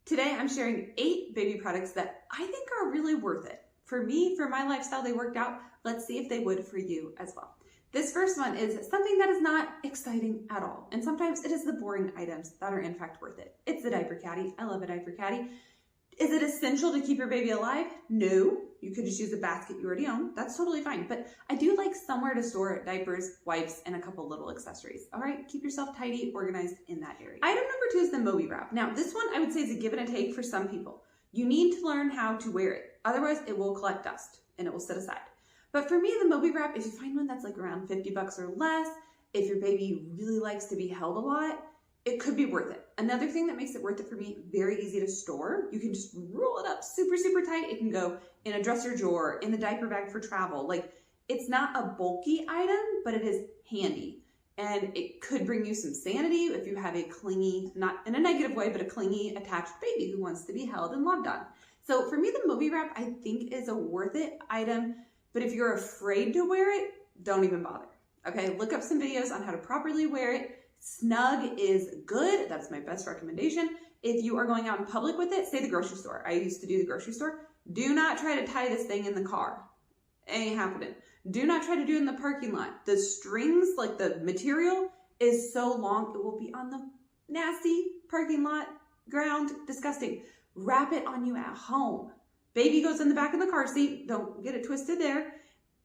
Today I'm sharing 8 baby products that I think are really worth it. For me, for my lifestyle, they worked out. Let's see if they would for you as well. This first one is something that is not exciting at all. And sometimes it is the boring items that are in fact worth it. It's the diaper caddy. I love a diaper caddy. Is it essential to keep your baby alive? No. You could just use a basket you already own. That's totally fine. But I do like somewhere to store diapers, wipes, and a couple little accessories. All right, keep yourself tidy, organized in that area. Item number 2 is the Moby wrap. Now, this one I would say is a give and a take for some people. You need to learn how to wear it. Otherwise, it will collect dust and it will sit aside. But for me, the Moby wrap, if you find one that's like around 50 bucks or less, if your baby really likes to be held a lot, it could be worth it. Another thing that makes it worth it for me, very easy to store. You can just roll it up super, super tight. It can go in a dresser drawer, in the diaper bag for travel. Like, it's not a bulky item, but it is handy. And it could bring you some sanity if you have a clingy, not in a negative way, but a clingy attached baby who wants to be held and loved on. So for me, the Moby wrap, I think, is a worth it item. But if you're afraid to wear it, don't even bother. Okay, look up some videos on how to properly wear it. Snug is good. That's my best recommendation. If you are going out in public with it, say the grocery store. I used to do the grocery store. Do not try to tie this thing in the car. Ain't happening. Do not try to do it in the parking lot. The strings, like the material, is so long, it will be on the nasty parking lot ground. Disgusting. Wrap it on you at home. Baby goes in the back of the car seat. Don't get it twisted there.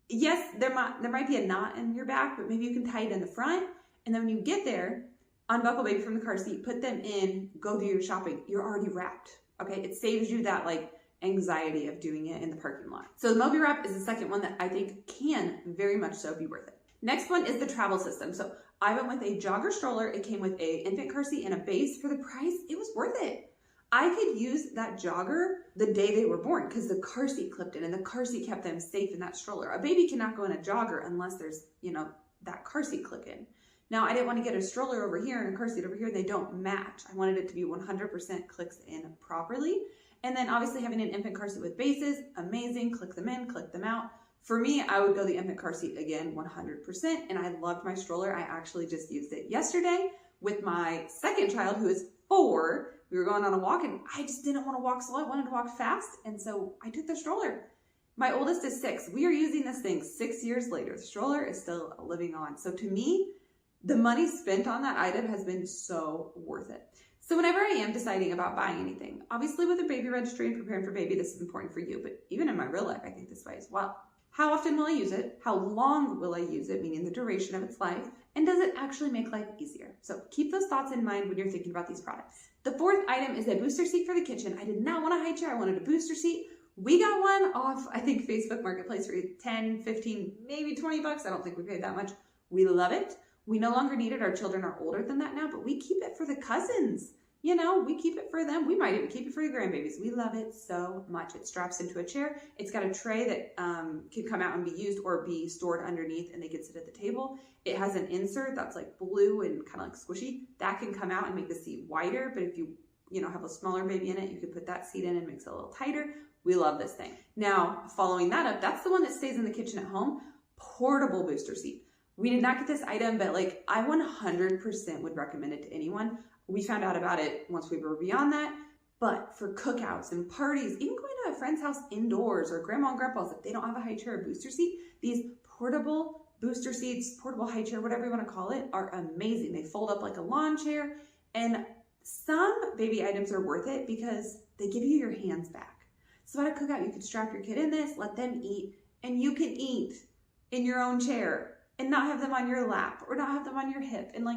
Yes, there might be a knot in your back, but maybe you can tie it in the front. And then when you get there, unbuckle baby from the car seat, put them in, go do your shopping. You're already wrapped, okay? It saves you that like anxiety of doing it in the parking lot. So the Moby wrap is the second one that I think can very much so be worth it. Next one is the travel system. So I went with a jogger stroller. It came with a infant car seat and a base. For the price, it was worth it. I could use that jogger the day they were born because the car seat clipped in and the car seat kept them safe in that stroller. A baby cannot go in a jogger unless there's, that car seat clip in. Now, I didn't want to get a stroller over here and a car seat over here. They don't match. I wanted it to be 100% clicks in properly. And then obviously having an infant car seat with bases, amazing. Click them in, click them out. For me, I would go the infant car seat again, 100%. And I loved my stroller. I actually just used it yesterday with my second child who is 4. We were going on a walk and I just didn't want to walk slow. I wanted to walk fast. And so I took the stroller. My oldest is 6. We are using this thing 6 years later. The stroller is still living on. So to me, the money spent on that item has been so worth it. So whenever I am deciding about buying anything, obviously with a baby registry and preparing for baby, this is important for you, but even in my real life, I think this way as well. How often will I use it? How long will I use it? Meaning the duration of its life. And does it actually make life easier? So keep those thoughts in mind when you're thinking about these products. The fourth item is a booster seat for the kitchen. I did not want a high chair. I wanted a booster seat. We got one off, I think, Facebook Marketplace for 10, 15, maybe 20 bucks. I don't think we paid that much. We love it. We no longer need it. Our children are older than that now, but we keep it for the cousins. We keep it for them. We might even keep it for the grandbabies. We love it so much. It straps into a chair. It's got a tray that can come out and be used or be stored underneath and they can sit at the table. It has an insert that's like blue and kind of like squishy. That can come out and make the seat wider, but if you have a smaller baby in it, you could put that seat in and makes it a little tighter. We love this thing. Now, following that up, that's the one that stays in the kitchen at home. Portable booster seat. We did not get this item, but I 100% would recommend it to anyone. We found out about it once we were beyond that, but for cookouts and parties, even going to a friend's house indoors or grandma and grandpa's, if they don't have a high chair or booster seat, these portable booster seats, portable high chair, whatever you want to call it, are amazing. They fold up like a lawn chair, and some baby items are worth it because they give you your hands back. So at a cookout, you could strap your kid in this, let them eat, and you can eat in your own chair and not have them on your lap or not have them on your hip and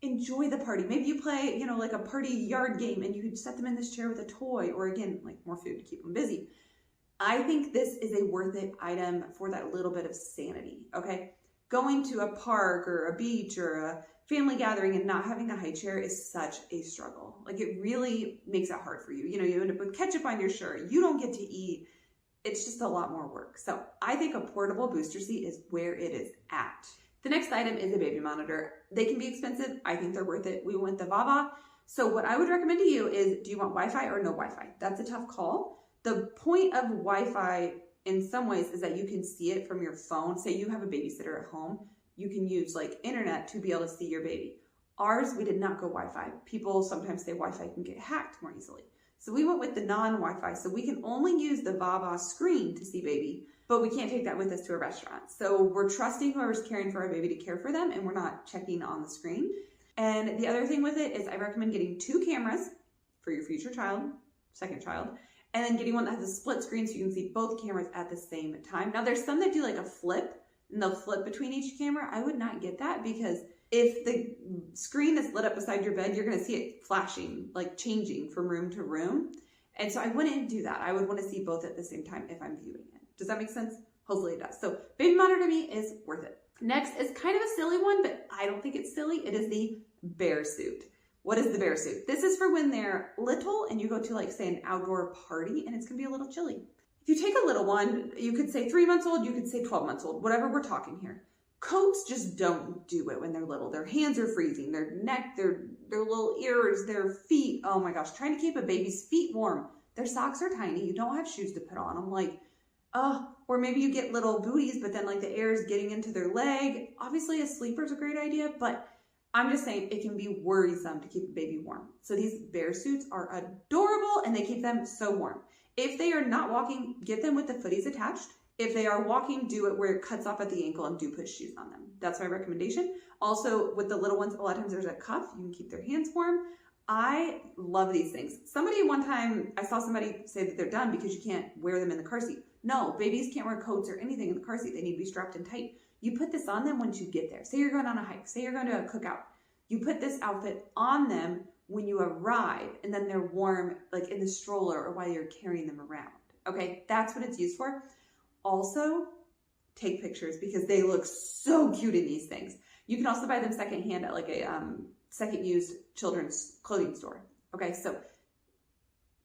enjoy the party. Maybe you play, a party yard game and you could set them in this chair with a toy or again, more food to keep them busy. I think this is a worth it item for that little bit of sanity, okay? Going to a park or a beach or a family gathering and not having a high chair is such a struggle. It really makes it hard for you. You end up with ketchup on your shirt. You don't get to eat. It's just a lot more work. So I think a portable booster seat is where it is at. The next item is a baby monitor. They can be expensive. I think they're worth it. We went the Vava. So what I would recommend to you is, do you want Wi-Fi or no Wi-Fi? That's a tough call. The point of Wi-Fi in some ways is that you can see it from your phone. Say you have a babysitter at home, you can use internet to be able to see your baby. Ours, we did not go Wi-Fi. People sometimes say Wi-Fi can get hacked more easily. So we went with the non-Wi-Fi. So we can only use the Vava screen to see baby, but we can't take that with us to a restaurant. So we're trusting whoever's caring for our baby to care for them, and we're not checking on the screen. And the other thing with it is I recommend getting 2 cameras for your future child, second child, and then getting one that has a split screen so you can see both cameras at the same time. Now there's some that do like a flip, and they'll flip between each camera. I would not get that because if the screen is lit up beside your bed, you're going to see it flashing, like changing from room to room. And so I wouldn't do that. I would want to see both at the same time if I'm viewing it. Does that make sense? Hopefully it does. So baby monitor to me is worth it. Next is kind of a silly one, but I don't think it's silly. It is the bear suit. What is the bear suit? This is for when they're little and you go to like say an outdoor party and it's going to be a little chilly. If you take a little one, you could say 3 months old, you could say 12 months old, whatever we're talking here. Coats just don't do it when they're little. Their hands are freezing, their neck, their little ears, their feet. Oh my gosh, trying to keep a baby's feet warm. Their socks are tiny. You don't have shoes to put on. I'm like, oh, or maybe you get little booties, but then like the air is getting into their leg. Obviously a sleeper is a great idea, but I'm just saying it can be worrisome to keep a baby warm. So these bear suits are adorable and they keep them so warm. If they are not walking, get them with the footies attached. If they are walking, do it where it cuts off at the ankle and do put shoes on them. That's my recommendation. Also, with the little ones, a lot of times there's a cuff. You can keep their hands warm. I love these things. Somebody one time, I saw somebody say that they're done because you can't wear them in the car seat. No, babies can't wear coats or anything in the car seat. They need to be strapped in tight. You put this on them once you get there. Say you're going on a hike. Say you're going to a cookout. You put this outfit on them when you arrive, and then they're warm like in the stroller or while you're carrying them around. Okay, that's what it's used for. Also, take pictures because they look so cute in these things. You can also buy them secondhand at like a second used children's clothing store. Okay, so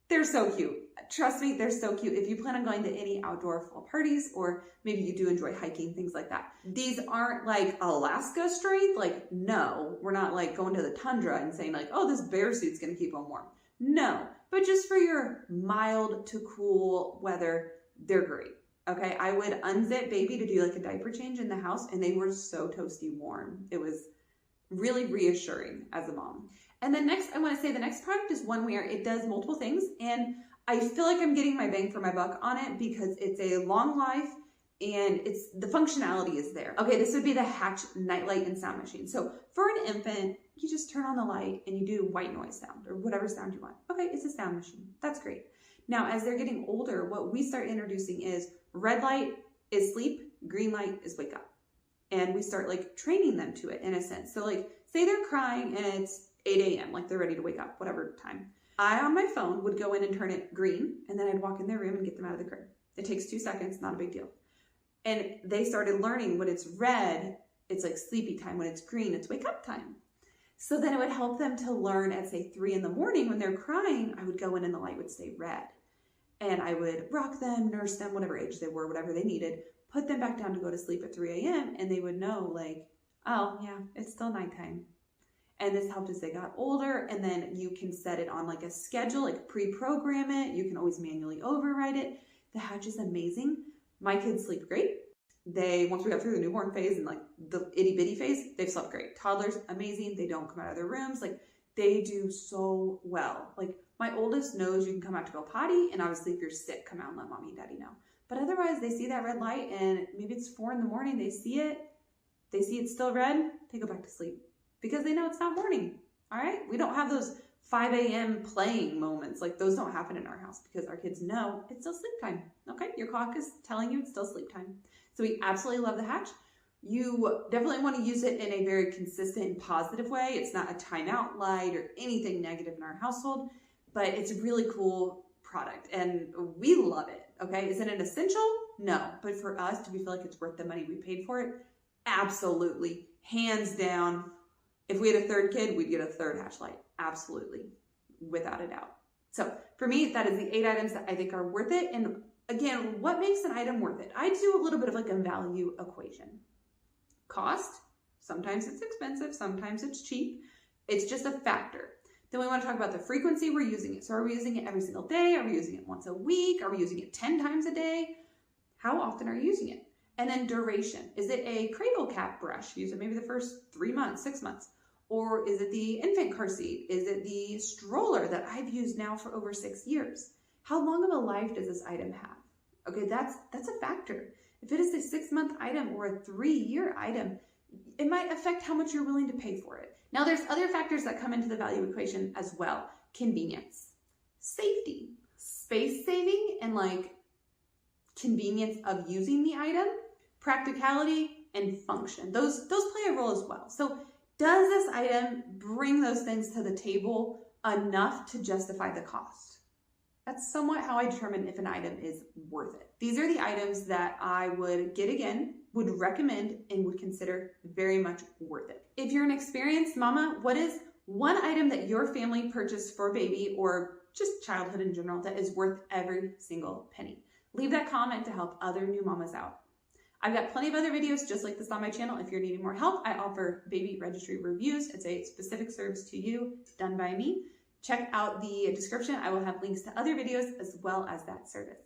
they're so cute. Trust me, they're so cute. If you plan on going to any outdoor fall parties, or maybe you do enjoy hiking, things like that. These aren't like Alaska strength. Like, no, we're not like going to the tundra and saying like, oh, this bear suit's gonna keep them warm. No, but just for your mild to cool weather, they're great. Okay, I would unzip baby to do like a diaper change in the house, and they were so toasty warm. It was really reassuring as a mom. And then next, I want to say the next product is one where it does multiple things, and I feel like I'm getting my bang for my buck on it because it's a long life and it's the functionality is there. Okay, this would be the Hatch nightlight and sound machine. So for an infant, you just turn on the light and you do white noise sound or whatever sound you want. Okay, it's a sound machine. That's great. Now, as they're getting older, what we start introducing is red light is sleep, green light is wake up. And we start like training them to it in a sense. So like say they're crying and it's 8 a.m., like they're ready to wake up, whatever time. I, on my phone, would go in and turn it green, and then I'd walk in their room and get them out of the crib. It takes 2 seconds, not a big deal. And they started learning when it's red, it's like sleepy time. When it's green, it's wake up time. So then it would help them to learn at say 3 in the morning when they're crying, I would go in and the light would stay red. And I would rock them, nurse them, whatever age they were, whatever they needed, put them back down to go to sleep at 3 a.m. and they would know like, oh yeah, it's still nighttime. And this helped as they got older. And then you can set it on like a schedule, like pre-program it. You can always manually override it. The Hatch is amazing. My kids sleep great. Once we got through the newborn phase and like the itty bitty phase, they've slept great. Toddlers, amazing. They don't come out of their rooms. Like they do so well. Like my oldest knows you can come out to go potty. And obviously if you're sick, come out and let mommy and daddy know. But otherwise they see that red light and maybe it's 4 in the morning. They see it's still red. They go back to sleep. Because they know it's not morning, all right? We don't have those 5 a.m. playing moments. Like those don't happen in our house because our kids know it's still sleep time, okay? Your clock is telling you it's still sleep time. So we absolutely love the Hatch. You definitely want to use it in a very consistent and positive way. It's not a timeout light or anything negative in our household, but it's a really cool product and we love it, okay? Is it an essential? No, but for us, do we feel like it's worth the money we paid for it? Absolutely, hands down. If we had a third kid, we'd get a third Hatch light. Absolutely. Without a doubt. So for me, that is the 8 items that I think are worth it. And again, what makes an item worth it? I do a little bit of like a value equation. Cost, sometimes it's expensive, sometimes it's cheap. It's just a factor. Then we want to talk about the frequency we're using it. So are we using it every single day? Are we using it once a week? Are we using it 10 times a day? How often are you using it? And then duration. Is it a cradle cap brush? Use it maybe the first 3 months, 6 months. Or is it the infant car seat? Is it the stroller that I've used now for over 6 years? How long of a life does this item have? Okay, that's a factor. If it is a 6-month item or a 3-year item, it might affect how much you're willing to pay for it. Now, there's other factors that come into the value equation as well. Convenience, safety, space saving, and like convenience of using the item, practicality, and function. Those play a role as well. So does this item bring those things to the table enough to justify the cost? That's somewhat how I determine if an item is worth it. These are the items that I would get again, would recommend, and would consider very much worth it. If you're an experienced mama, what is one item that your family purchased for baby or just childhood in general that is worth every single penny? Leave that comment to help other new mamas out. I've got plenty of other videos just like this on my channel. If you're needing more help, I offer baby registry reviews. It's a specific service to you done by me. Check out the description. I will have links to other videos as well as that service.